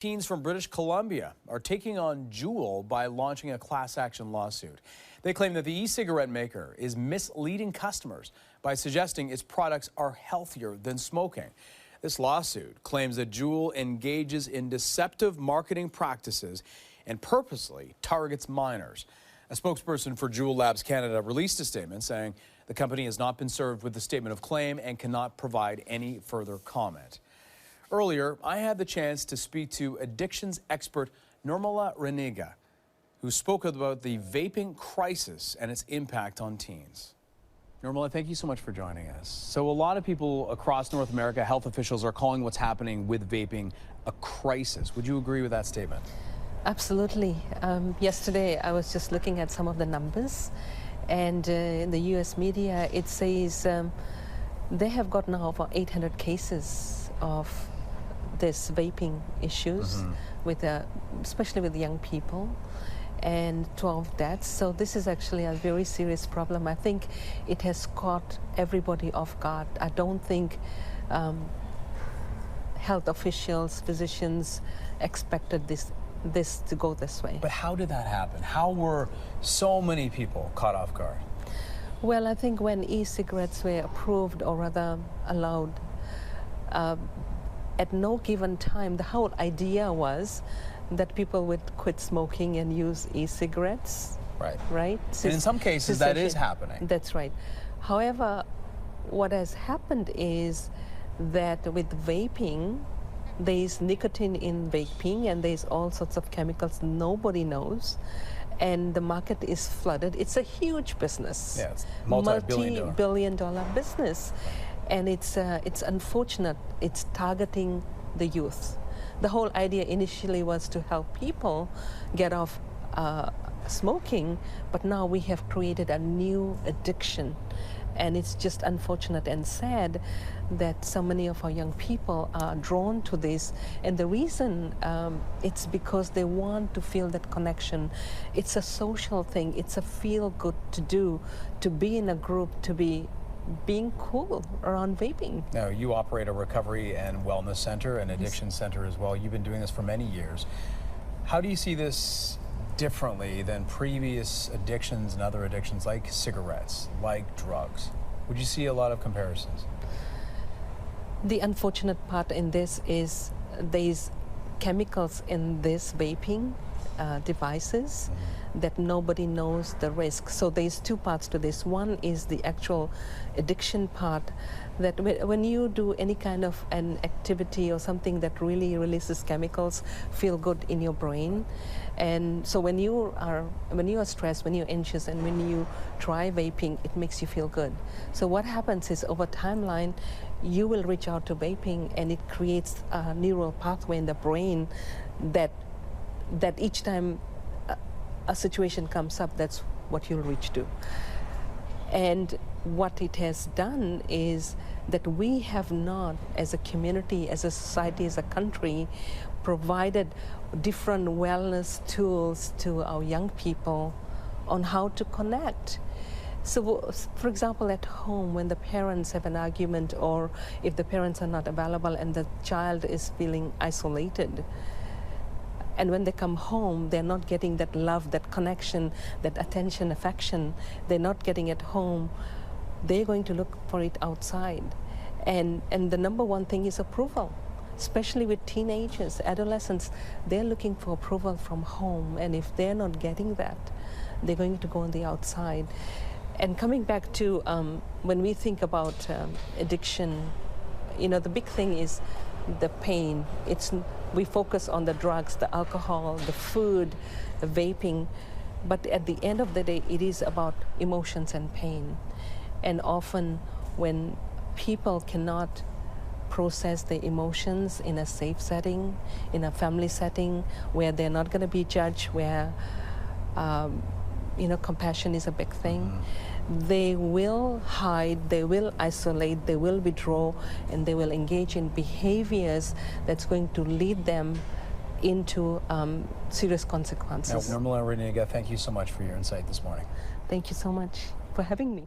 Teens from British Columbia are taking on Juul by launching a class action lawsuit. They claim that the e-cigarette maker is misleading customers by suggesting its products are healthier than smoking. This lawsuit claims that Juul engages in deceptive marketing practices and purposely targets minors. A spokesperson for Juul Labs Canada released a statement saying the company has not been served with the statement of claim and cannot provide any further comment. Earlier, I had the chance to speak to addictions expert Nirmala Raniga, who spoke about the vaping crisis and its impact on teens. Nirmala, thank you so much for joining us. So a lot of people across North America, health officials, are calling what's happening with vaping a crisis. Would you agree with that statement? Absolutely. Yesterday, I was just looking at some of the numbers, and in the U.S. media, it says they have got now over 800 cases of this vaping issues, with especially with young people, and 12 deaths. So this is actually a very serious problem. I think it has caught everybody off guard. I don't think health officials, physicians expected this to go this way. But how did that happen? How were so many people caught off guard? Well, I think when e-cigarettes were approved, or rather allowed, at no given time, the whole idea was that people would quit smoking and use e-cigarettes. Right? And in some cases, that is happening. That's right. However, what has happened is that with vaping, there's nicotine in vaping, and there's all sorts of chemicals nobody knows, and the market is flooded. It's a huge business. Yeah, it's multi-billion-dollar business. And it's unfortunate. It's targeting the youth. The whole idea initially was to help people get off smoking, but now we have created a new addiction. And it's just unfortunate and sad that so many of our young people are drawn to this. And the reason, it's because they want to feel that connection. It's a social thing. It's a feel-good to do, to be in a group, to be being cool around vaping. Now, you operate a recovery and wellness center, an addiction center as well. You've been doing this for many years. How do you see this differently than previous addictions and other addictions like cigarettes, like drugs? Would you see a lot of comparisons? The unfortunate part in this is there's chemicals in this vaping devices that nobody knows the risk. So there's two parts to this. One is the actual addiction part, that when you do any kind of an activity or something that really releases chemicals, feel good in your brain. And so when you are stressed, when you're anxious, and when you try vaping, it makes you feel good. So what happens is, over timeline, you will reach out to vaping, and it creates a neural pathway in the brain that each time a situation comes up, that's what you'll reach to. And what it has done is that we have not, as a community, as a society, as a country, provided different wellness tools to our young people on how to connect. So, for example, at home, when the parents have an argument, or if the parents are not available and the child is feeling isolated, and when they come home, they're not getting that love, that connection, that attention, affection, they're not getting it home, they're going to look for it outside. And the number one thing is approval, especially with teenagers, adolescents. They're looking for approval from home, and if they're not getting that, they're going to go on the outside. And coming back to when we think about addiction, the big thing is the pain. We focus on the drugs, the alcohol, the food, the vaping, but at the end of the day, it is about emotions and pain. And often when people cannot process their emotions in a safe setting, in a family setting, where they're not going to be judged, where compassion is a big thing, they will hide, they will isolate, they will withdraw, and they will engage in behaviors that's going to lead them into serious consequences. Now, Nirmala Raniga, thank you so much for your insight this morning. Thank you so much for having me.